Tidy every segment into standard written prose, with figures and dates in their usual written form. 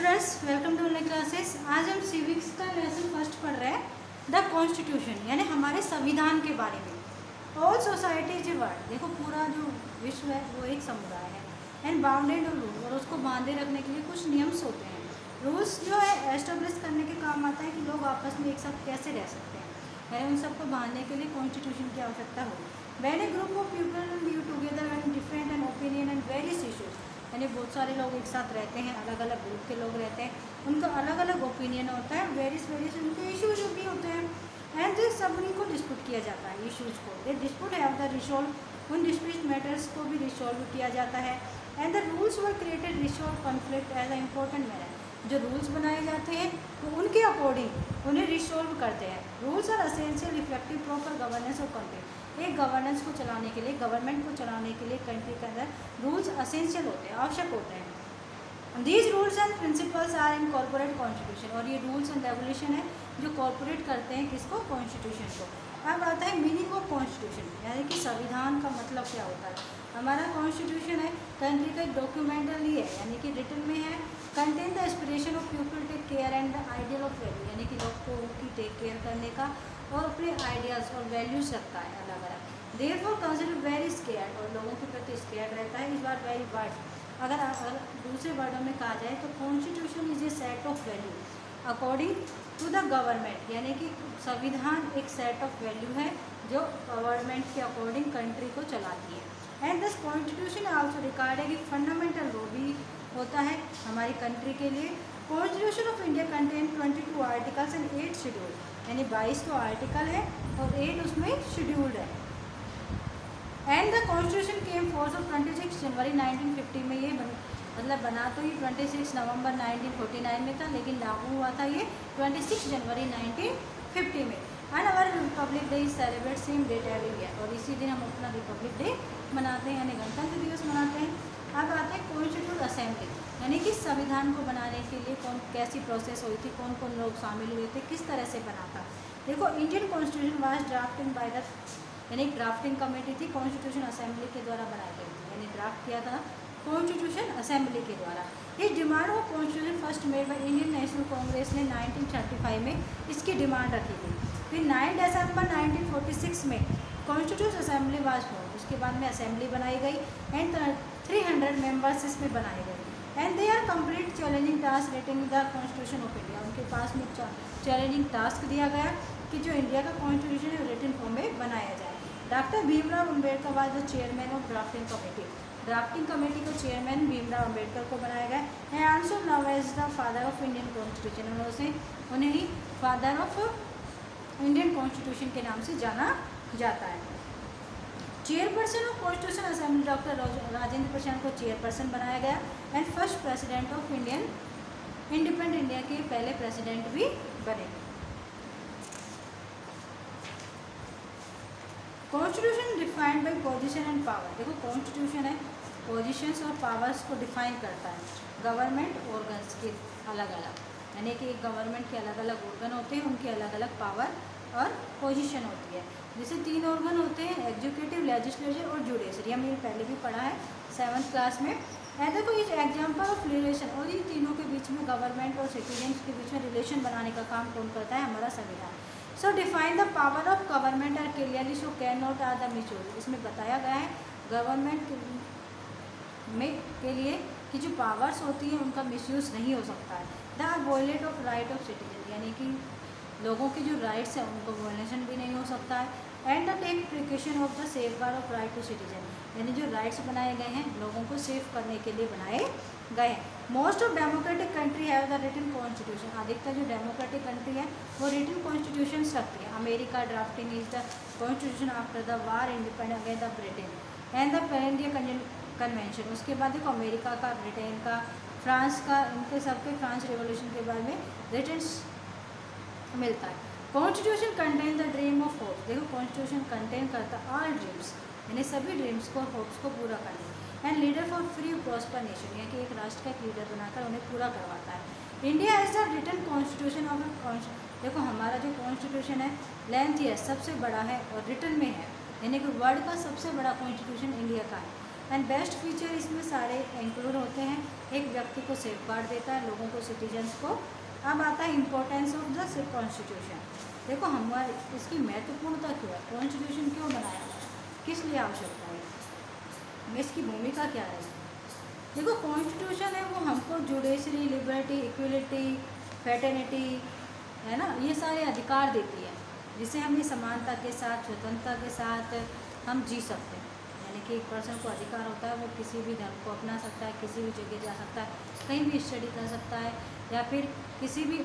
Students, welcome to online classes. आज हम civics का लेसन फर्स्ट पढ़ रहे हैं, द कॉन्स्टिट्यूशन, यानी हमारे संविधान के बारे में। All society is a world, देखो पूरा जो विश्व है वो एक समुदाय है। एंड बाउंडेड रूल, और उसको बांधे रखने के लिए कुछ नियम्स होते हैं। रूल्स जो है एस्टेब्लिश करने के काम आता है कि लोग आपस में एक साथ कैसे रह सकते हैं, यानी उन सबको बांधने के लिए कॉन्स्टिट्यूशन की आवश्यकता होगी। When A group of people live together and different and opinion and various issues, यानी बहुत सारे लोग एक साथ रहते हैं, अलग अलग ग्रुप के लोग रहते हैं, उनका अलग अलग ओपिनियन होता है, वेरियस उनके इश्यूज भी होते हैं। एंड दिस सब उनको डिस्प्यूट किया जाता है, इश्यूज को they dispute have the resolve, उन डिस्प्यूट मैटर्स को भी रिसॉल्व किया जाता है। And the rules were created resolve conflict as a important matter, जो रूल्स बनाए जाते हैं वो उनके अकॉर्डिंग उन्हें रिसॉल्व करते हैं। Rules are essential effective proper governance of country, एक गवर्नेंस को चलाने के लिए, गवर्नमेंट को चलाने के लिए कंट्री के अंदर रूल्स असेंशियल होते हैं, आवश्यक होते हैं। These rules and principles are in corporate constitution, और ये रूल्स एंड रेगुलेशन है जो कॉर्पोरेट करते हैं किसको, कॉन्स्टिट्यूशन को। अब आता है मीनिंग ऑफ कॉन्स्टिट्यूशन, यानी कि संविधान का मतलब क्या होता है। हमारा कॉन्स्टिट्यूशन है कंट्री का एक डॉक्यूमेंटली है, यानी कि रिटन में है। Contain the aspiration of people take care and the ideal of value, यानी कि लोग को की टेक केयर करने का और अपने आइडियाज़ और वैल्यूज रखता है अलग अलग। देयरफॉर कंसिडर वेरी स्केयर्ड, और लोगों के प्रति स्केयर्ड रहता है। इस बार वेरी वर्ड अगर दूसरे वर्डों में कहा जाए तो constitution is a set of value according to the government, यानी कि संविधान एक सेट ऑफ वैल्यू है जो गवर्नमेंट के अकॉर्डिंग कंट्री को चलाती है। And this constitution also record है कि फंडामेंटल लो भी होता है हमारी कंट्री के लिए। Constitution of India contain 22 articles and 8 schedule, यानी 22 तो आर्टिकल है और 8 उसमें शेड्यूल्ड है। And the constitution came force of 26 जनवरी 1950 में, ये मतलब बना तो ये 26 नवंबर 1949 में था, लेकिन लागू हुआ था ये 26 जनवरी 1950 में। And our republic day celebrate same date every year, और इसी दिन हम अपना रिपब्लिक डे मनाते हैं, यानी गणतंत्र दिवस मनाते हैं। अब आते हैं कॉन्स्टिट्यूट असेंबली, यानी कि संविधान को बनाने के लिए कैसी प्रोसेस हुई थी, कौन कौन लोग शामिल हुए थे, किस तरह से बना था। देखो, Indian constitution was drafting by the, यानी ड्राफ्टिंग कमेटी थी, कॉन्स्टिट्यूशन असेंबली के द्वारा बनाई गई थी, यानी ड्राफ्ट किया था कॉन्स्टिट्यूशन असेंबली के द्वारा। इस demand of constitution first made by Indian national Congress ने 1935 में इसकी डिमांड रखी थी। फिर 9 दिसंबर 1946 में कॉन्स्टिट्यूशन असेंबली वाज फॉर्म, उसके बाद में असेंबली बनाई गई एंड 300 मेंबर्स इसमें बनाए गए। And they are complete challenging task rating the constitution of India, उनके पास में चैलेंजिंग टास्क दिया गया कि जो इंडिया का कॉन्स्टिट्यूशन है रिटन फॉर्म में बनाया जाए। Doctor Bhimrao Ambedkar was the chairman of drafting committee, drafting committee का चेयरमैन भीमराव अम्बेडकर को बनाया गया है। Also now as the father of Indian constitution, उन्हें ही फादर ऑफ इंडियन कॉन्स्टिट्यूशन के नाम से जाना जाता है। Chairperson of constitution assembly doctor Rajendra Prasad को चेयरपर्सन बनाया गया and first president of Indian independent India के पहले प्रेसिडेंट भी बने। Constitution defined by position and power, देखो कॉन्स्टिट्यूशन है पोजीशंस और पावर्स को डिफाइन करता है गवर्नमेंट ऑर्गन्स के अलग अलग, यानी कि गवर्नमेंट के अलग अलग ऑर्गन होते हैं, उनकी अलग अलग पावर और पोजीशन होती है। जैसे 3 ऑर्गन होते हैं, एग्जीक्यूटिव, लेजिस्लेचर और जुडिशरी, हमने पहले भी पढ़ा है 7th क्लास में। एंड देखो इस एग्जाम्पल ऑफ रिलेशन, और इन तीनों के बीच में गवर्नमेंट और सिटीजन्स के बीच में रिलेशन बनाने का काम कौन करता है, हमारा संविधान। So define the power of government are clearly so can not are the misuse, इसमें बताया गया है गवर्नमेंट में के लिए कि जो पावर्स होती हैं उनका मिसयूज़ नहीं हो सकता है। The violate of right of citizen, यानी कि लोगों के जो राइट्स हैं उनको वॉयलेशन भी नहीं हो सकता है। And the take precaution of the safe guard of right to citizen, यानी जो राइट्स बनाए गए हैं लोगों को सेफ करने के लिए बनाए गए हैं। Most of democratic country have the written constitution, अधिकतर जो डेमोक्रेटिक कंट्री है वो रिटन कॉन्स्टिट्यूशन रखती है। America drafting is the constitution after the war independent against the Britain and the पेरेंटिया कन्वेंशन, उसके बाद देखो अमेरिका का, ब्रिटेन का, फ्रांस का, इनके सबके फ्रांस रेवोल्यूशन के बाद में रिटन्स मिलता है। Constitution contain the dream of hope, देखो कॉन्स्टिट्यूशन कंटेन करता ऑल ड्रीम्स, यानी सभी ड्रीम्स को, होप्स को पूरा करने। And leader for free prosper nation, यानी कि एक राष्ट्र का एक लीडर बनाकर उन्हें पूरा करवाता है। India is the written constitution of, देखो हमारा जो कॉन्स्टिट्यूशन है लेंथ है सबसे बड़ा है और रिटन में है, यानी कि वर्ल्ड का सबसे बड़ा कॉन्स्टिट्यूशन इंडिया का है। एंड बेस्ट फीचर इसमें सारे इंक्लूड होते हैं। एक व्यक्ति को सेफ गार्ड देता है, लोगों को, सिटीजन्स को। अब आता है इम्पोर्टेंस ऑफ द कॉन्स्टिट्यूशन। देखो हमारे इसकी महत्वपूर्णता क्यों है, कॉन्स्टिट्यूशन क्यों बनाया, किस लिए आवश्यकता है, इसकी भूमिका क्या है। देखो कॉन्स्टिट्यूशन है वो हमको जुडिशरी, लिबर्टी, इक्वलिटी, फ्रेटर्निटी, है ना, ये सारे अधिकार देती है, जिससे हम ये समानता के साथ, स्वतंत्रता के साथ हम जी सकते हैं। यानी कि एक पर्सन को अधिकार होता है, वो किसी भी धर्म को अपना सकता है, किसी भी जगह जा सकता है, कहीं भी स्टडी कर सकता है, या फिर किसी भी,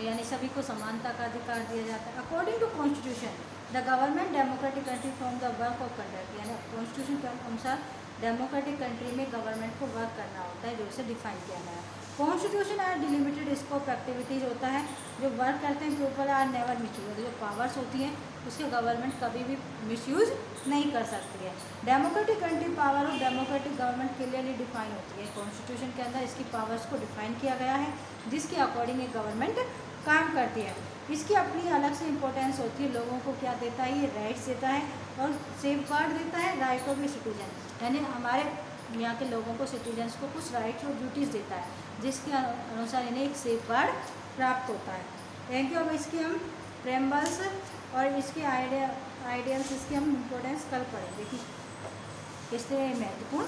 यानी सभी को समानता का अधिकार दिया जाता है। According to constitution the government democratic country from the work of conduct, यानी कॉन्स्टिट्यूशन के अनुसार डेमोक्रेटिक कंट्री में गवर्नमेंट को वर्क करना होता है, जो इसे डिफाइन किया गया है। Constitution are delimited scope activities होता है, जो वर्क करते हैं पीपल आर नेवर मिसयूज, जो पावर्स होती हैं उसके गवर्नमेंट कभी भी मिसयूज नहीं कर सकती है। Democratic country power of democratic government clearly define होती है, कॉन्स्टिट्यूशन के अंदर इसकी पावर्स को डिफाइन किया गया है, जिसके अकॉर्डिंग एक गवर्नमेंट काम करती है। इसकी अपनी अलग से इम्पोर्टेंस होती है, लोगों को क्या देता है, ये राइट्स देता है और सेफ गार्ड देता है राइट ऑफ ए सिटीजन, यानी हमारे यहाँ के लोगों को, सिटीजन्स को कुछ राइट्स और ड्यूटीज़ देता है, जिसके अनुसार इन्हें एक सेफ गार्ड प्राप्त होता है। Thank you. अब इसके हम प्रेम्बल्स और इसके आइडियल्स, इसकी हम इम्पोर्टेंस कल पढ़ेंगे कि किस लिए महत्वपूर्ण